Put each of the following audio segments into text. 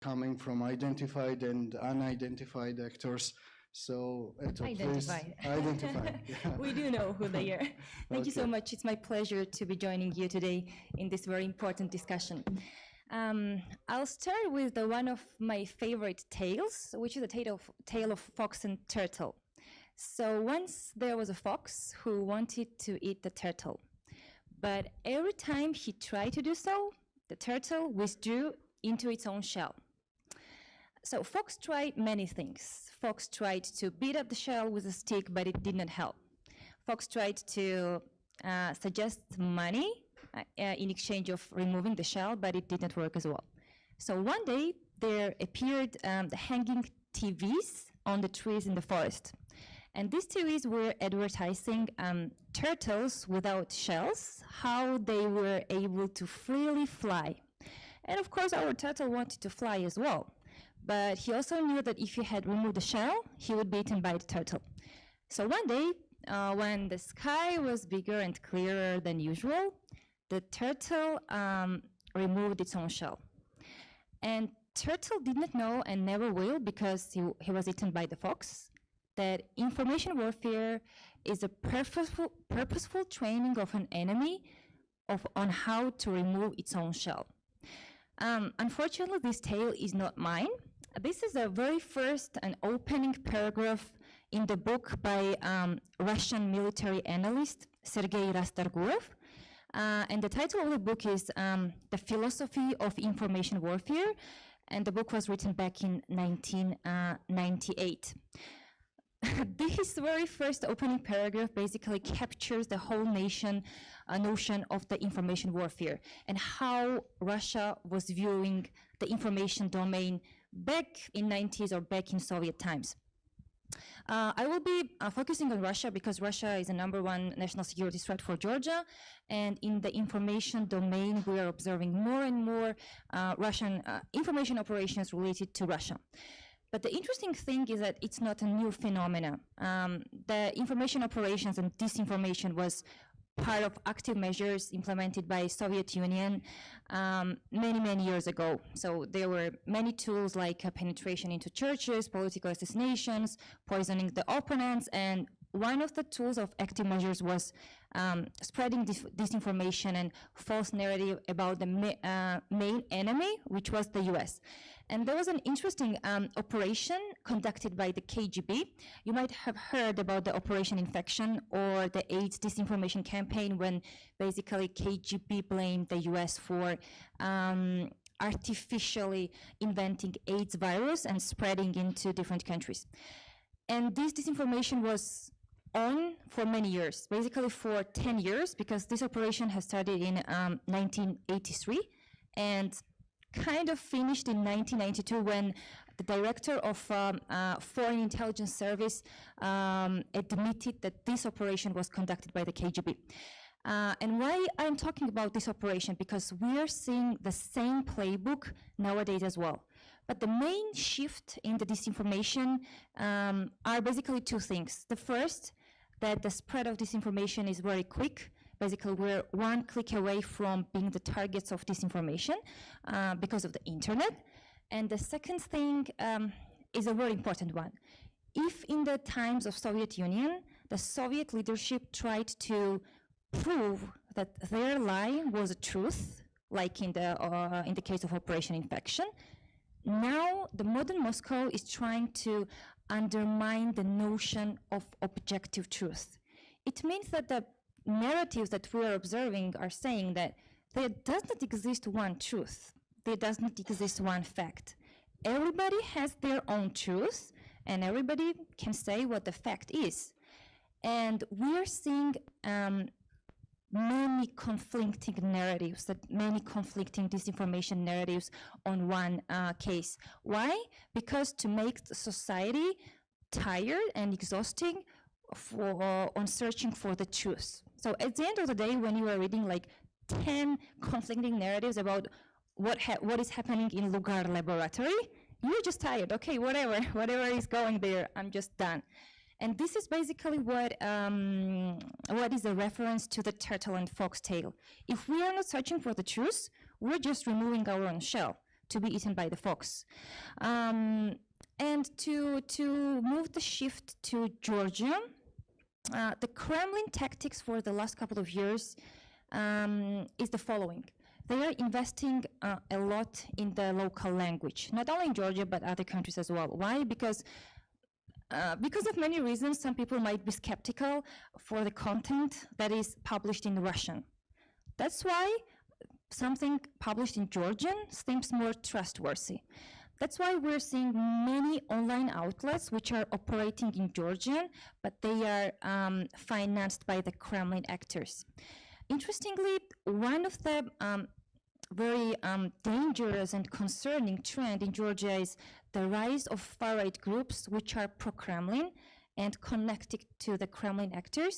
coming from identified and unidentified actors. So, Eto, Identified. please identify. Yeah. We do know who they are. Thank you so Okay. much. It's my pleasure to be joining you today in this very important discussion. I'll start with one of my favorite tales, which is the tale of fox and turtle. So once there was a fox who wanted to eat the turtle, but every time he tried to do so, the turtle withdrew into its own shell. So Fox tried many things. Fox tried to beat up the shell with a stick, but it did not help. Fox tried to suggest money in exchange of removing the shell, but it did not work as well. So one day, there appeared the hanging TVs on the trees in the forest. And these TVs were advertising turtles without shells, how they were able to freely fly. And of course, our turtle wanted to fly as well. But he also knew that if he had removed the shell, he would be eaten by the turtle. So one day, when the sky was bigger and clearer than usual, the turtle removed its own shell. And turtle did not know, and never will, because he was eaten by the fox, that information warfare is a purposeful training of an enemy on how to remove its own shell. Unfortunately, this tale is not mine. This is the very first and opening paragraph in the book by Russian military analyst Sergei Rastorgurov. And the title of the book is The Philosophy of Information Warfare, and the book was written back in 1998. This very first opening paragraph basically captures the whole notion of the information warfare and how Russia was viewing the information domain back in 90s or back in Soviet times. I will be focusing on Russia because Russia is the #1 national security threat for Georgia, and in the information domain we are observing more and more Russian information operations related to Russia. But the interesting thing is that it's not a new phenomenon. The information operations and disinformation was part of active measures implemented by Soviet Union many years ago. So there were many tools like penetration into churches, political assassinations, poisoning the opponents, and one of the tools of active measures was spreading disinformation and false narrative about the main enemy, which was the US. And there was an interesting operation conducted by the KGB. You might have heard about the Operation Infection or the AIDS disinformation campaign, when basically KGB blamed the US for artificially inventing AIDS virus and spreading into different countries. And this disinformation was on for many years, basically for 10 years, because this operation has started in 1983 and kind of finished in 1992 when the director of Foreign Intelligence Service admitted that this operation was conducted by the KGB. And why I'm talking about this operation? Because we are seeing the same playbook nowadays as well. But the main shift in the disinformation are basically two things. The first, that the spread of disinformation is very quick. Basically, we're one click away from being the targets of disinformation because of the internet. And the second thing is a very important one. If in the times of Soviet Union, the Soviet leadership tried to prove that their lie was a truth, like in the case of Operation Infection, now the modern Moscow is trying to undermine the notion of objective truth. It means that the narratives that we are observing are saying that there does not exist one truth, there does not exist one fact. Everybody has their own truth, and everybody can say what the fact is. And we are seeing many conflicting narratives, many conflicting disinformation narratives on one case. Why? Because to make the society tired and exhausting on searching for the truth. So at the end of the day, when you are reading like 10 conflicting narratives about what is happening in Lugar laboratory, you're just tired. Okay, whatever is going there, I'm just done. And this is basically what is a reference to the turtle and fox tale. If we are not searching for the truth, we're just removing our own shell. to be eaten by the fox. And to move the shift to Georgia, the Kremlin tactics for the last couple of years is the following. They are investing a lot in the local language, not only in Georgia, but other countries as well. Why? Because of many reasons, some people might be skeptical for the content that is published in Russian. That's why something published in Georgian seems more trustworthy. That's why we're seeing many online outlets which are operating in Georgian, but they are financed by the Kremlin actors. Interestingly, one of the very dangerous and concerning trend in Georgia is the rise of far-right groups which are pro-Kremlin and connected to the Kremlin actors.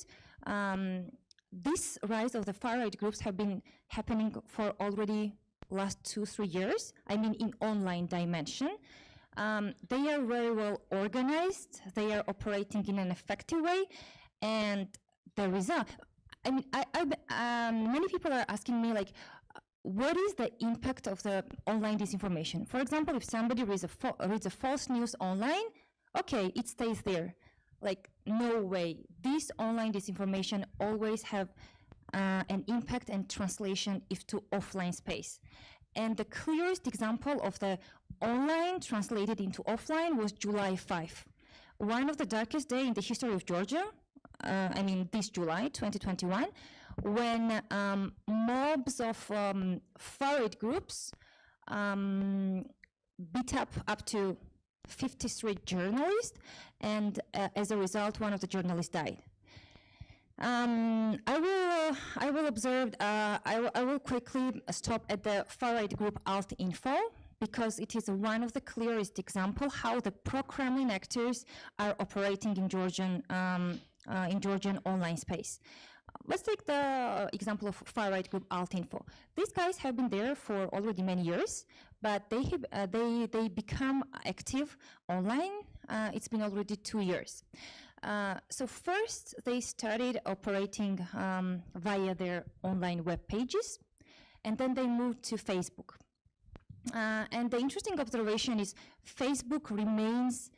This rise of the far-right groups have been happening for already last 2-3 years, I mean in online dimension. They are very well organized, they are operating in an effective way, and the result, I mean, many people are asking me like, what is the impact of the online disinformation? For example, if somebody reads a false news online, okay, it stays there. Like, no way. This online disinformation always have an impact and translation to offline space. And the clearest example of the online translated into offline was July 5. One of the darkest days in the history of Georgia, I mean this July 2021, when mobs of far-right groups beat up to 53 journalists, and as a result, one of the journalists died. I will observe. I will quickly stop at the far-right group Alt-Info, because it is one of the clearest examples how the pro-Kremlin actors are operating in Georgian online space. Let's take the example of far-right group Alt-Info. These guys have been there for already many years, but they become active online. It's been already 2 years. So first, they started operating via their online web pages, and then they moved to Facebook. And the interesting observation is Facebook remains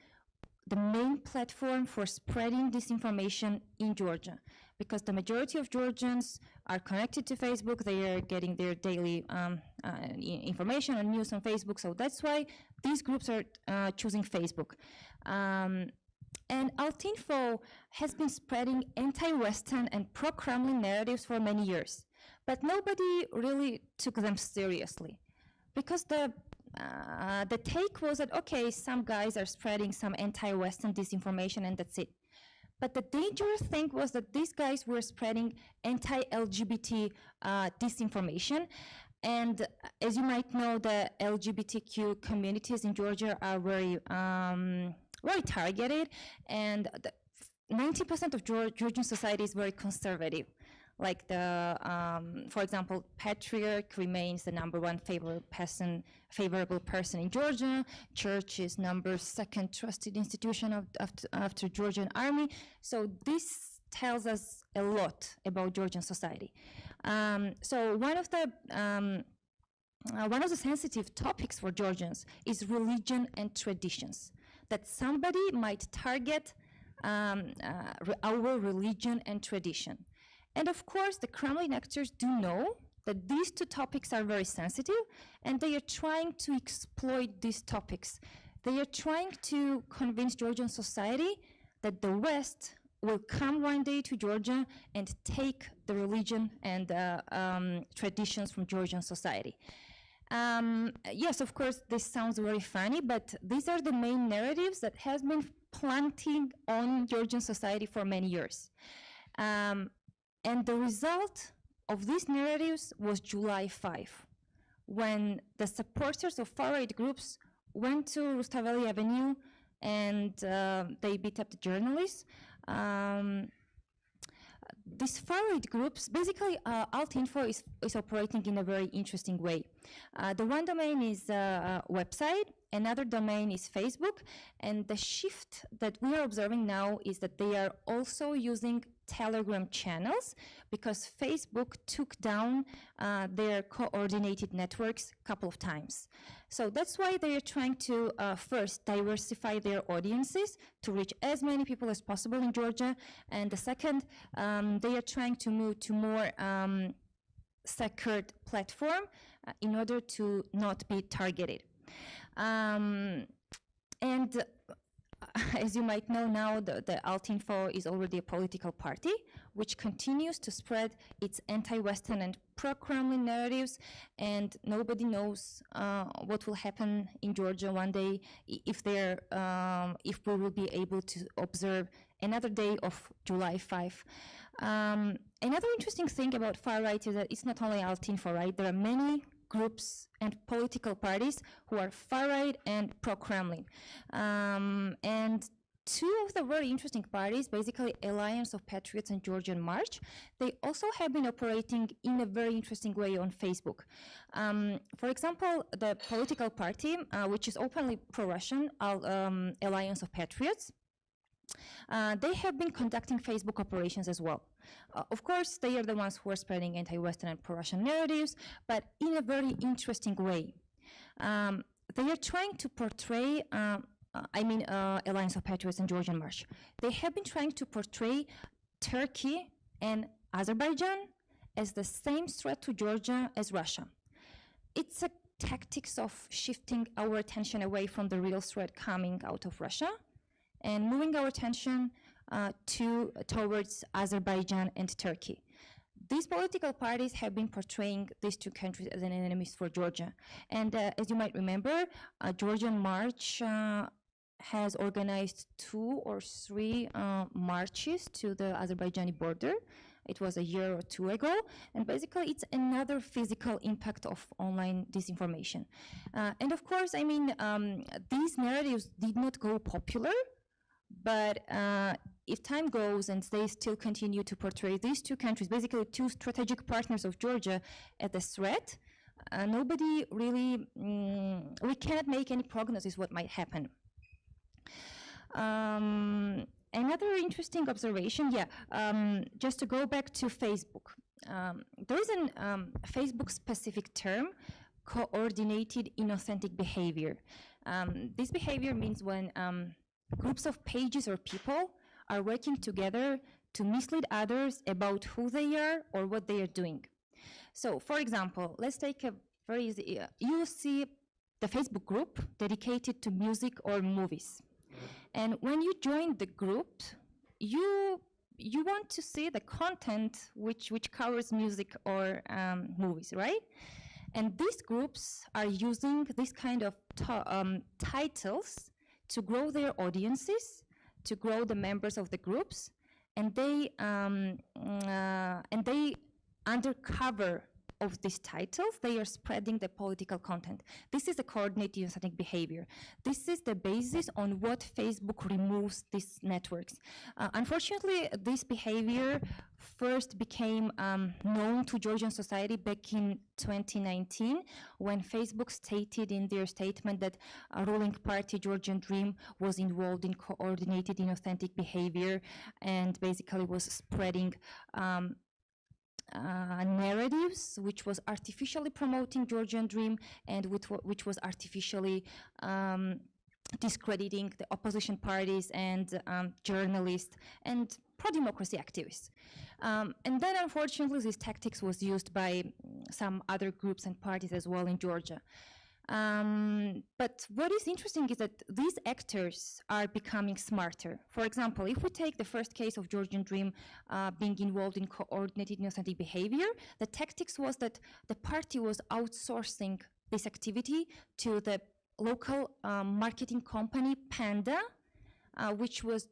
the main platform for spreading disinformation in Georgia, because the majority of Georgians are connected to Facebook. They are getting their daily information and news on Facebook, so that's why these groups are choosing Facebook. And Alt-Info has been spreading anti-Western and pro-Kremlin narratives for many years, but nobody really took them seriously, because the take was that, okay, some guys are spreading some anti-Western disinformation and that's it. But the dangerous thing was that these guys were spreading anti-LGBT disinformation. And as you might know, the LGBTQ communities in Georgia are very targeted, and 90% of Georgian society is very conservative. Like for example, patriarch remains the #1 favorable person in Georgia. Church is #2 trusted institution after Georgian army. So this tells us a lot about Georgian society. So one of the sensitive topics for Georgians is religion and traditions. That somebody might target our religion and tradition. And of course, the Kremlin actors do know that these two topics are very sensitive, and they are trying to exploit these topics. They are trying to convince Georgian society that the West will come one day to Georgia and take the religion and traditions from Georgian society. Yes, of course, this sounds very funny, but these are the main narratives that has been planting on Georgian society for many years. And the result of these narratives was July 5, when the supporters of far-right groups went to Rustaveli Avenue and they beat up the journalists. These far-right groups, basically Alt-Info is operating in a very interesting way. The one domain is a website, another domain is Facebook, and the shift that we are observing now is that they are also using Telegram channels because Facebook took down their coordinated networks a couple of times. So that's why they are trying to first diversify their audiences to reach as many people as possible in Georgia, and the second, they are trying to move to more secured platform in order to not be targeted. And as you might know now, the Altinfo is already a political party which continues to spread its anti-Western and pro-Kremlin narratives, and nobody knows what will happen in Georgia one day if we will be able to observe another day of July 5. Another interesting thing about far-right is that it's not only Altinfo, right? There are many groups and political parties who are far-right and pro-Kremlin. And two of the very interesting parties, basically Alliance of Patriots and Georgian March, they also have been operating in a very interesting way on Facebook. For example, the political party, which is openly pro-Russian, Alliance of Patriots, they have been conducting Facebook operations as well. Of course, they are the ones who are spreading anti-Western and pro-Russian narratives, but in a very interesting way. They are trying to portray, Alliance of Patriots and Georgian March, they have been trying to portray Turkey and Azerbaijan as the same threat to Georgia as Russia. It's a tactics of shifting our attention away from the real threat coming out of Russia and moving our attention towards Azerbaijan and Turkey. These political parties have been portraying these two countries as enemies for Georgia. And as you might remember, Georgian March has organized 2 or 3 marches to the Azerbaijani border. It was a year or 2 ago, and basically it's another physical impact of online disinformation. And of course, these narratives did not go popular, but if time goes and they still continue to portray these two countries, basically two strategic partners of Georgia, as a threat, nobody really, we cannot make any prognosis what might happen. Another interesting observation, just to go back to Facebook. There is a Facebook-specific term, coordinated inauthentic behavior. This behavior means when groups of pages or people are working together to mislead others about who they are or what they are doing. So, for example, let's take a very easy, you see the Facebook group dedicated to music or movies. And when you join the group, you want to see the content which covers music or movies, right? And these groups are using this kind of titles to grow their audiences, to grow the members of the groups, and they under cover of these titles, they are spreading the political content. This is a coordinated inauthentic behavior. This is the basis on what Facebook removes these networks. Unfortunately, this behavior first became known to Georgian society back in 2019 when Facebook stated in their statement that a ruling party, Georgian Dream, was involved in coordinated inauthentic behavior and basically was spreading narratives which was artificially promoting Georgian Dream and which was artificially discrediting the opposition parties and journalists and pro-democracy activists. And then unfortunately this tactics was used by some other groups and parties as well in Georgia. But what is interesting is that these actors are becoming smarter. For example, if we take the first case of Georgian Dream being involved in coordinated inauthentic behavior, the tactics was that the party was outsourcing this activity to the local marketing company Panda, which was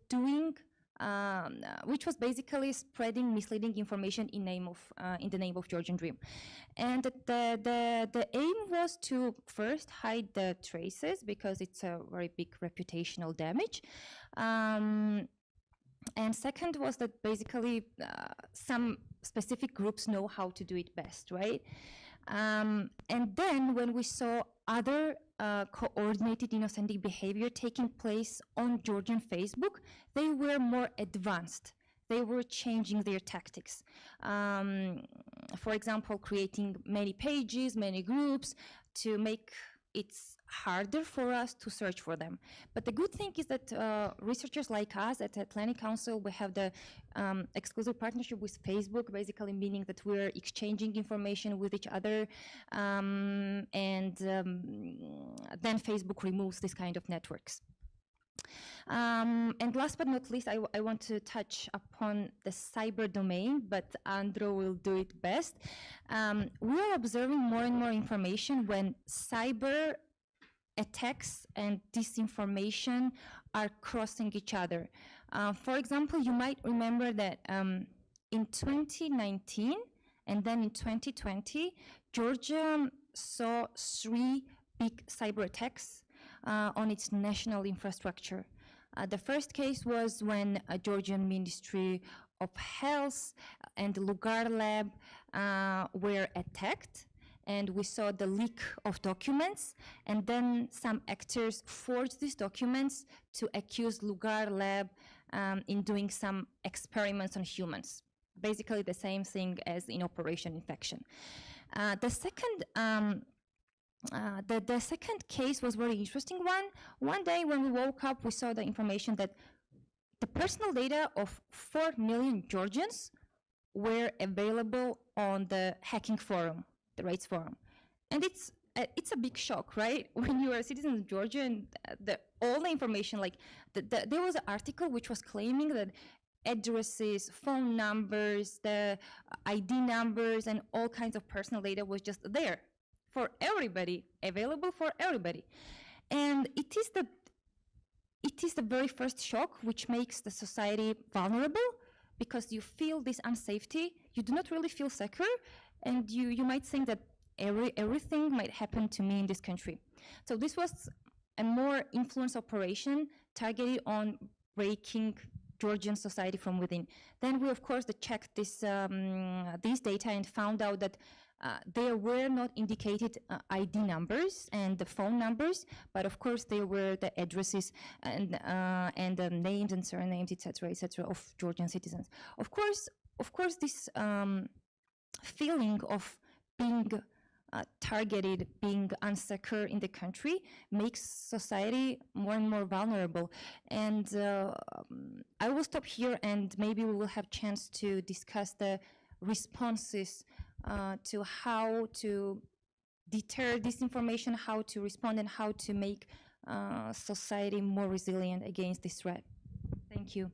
basically spreading misleading information in the name of Georgian Dream. And the aim was to first hide the traces because it's a very big reputational damage. And second was that basically some specific groups know how to do it best, right? And then when we saw other coordinated inauthentic behavior taking place on Georgian Facebook, they were more advanced. They were changing their tactics. For example, creating many pages, many groups to make it harder for us to search for them. But the good thing is that researchers like us at Atlantic Council, we have the exclusive partnership with Facebook, basically meaning that we're exchanging information with each other, and then Facebook removes this kind of networks. And last but not least, I want to touch upon the cyber domain, but Andro will do it best. We are observing more and more information when cyber attacks and disinformation are crossing each other. For example, you might remember that in 2019 and then in 2020, Georgia saw 3 big cyber attacks on its national infrastructure. The first case was when a Georgian Ministry of Health and DFRLab were attacked, and we saw the leak of documents, and then some actors forged these documents to accuse DFRLab in doing some experiments on humans. Basically the same thing as in Operation Infection. The second case was very interesting one. One day when we woke up, we saw the information that the personal data of 4 million Georgians were available on the hacking forum, the Rates forum. And it's a big shock, right? When you are a citizen of Georgia and all the information, like there was an article which was claiming that addresses, phone numbers, the ID numbers, and all kinds of personal data was just there for everybody, available for everybody. And it is the very first shock which makes the society vulnerable, because you feel this unsafety, you do not really feel secure, and you might think that everything might happen to me in this country. So this was a more influence operation targeted on breaking Georgian society from within. Then we, of course, checked these data and found out that there were not indicated ID numbers and the phone numbers, but of course there were the addresses and the names and surnames, etc., of Georgian citizens. Of course, this feeling of being targeted, being unsecure in the country makes society more and more vulnerable. And I will stop here, and maybe we will have chance to discuss the responses to how to deter disinformation, how to respond, and how to make society more resilient against this threat. Thank you.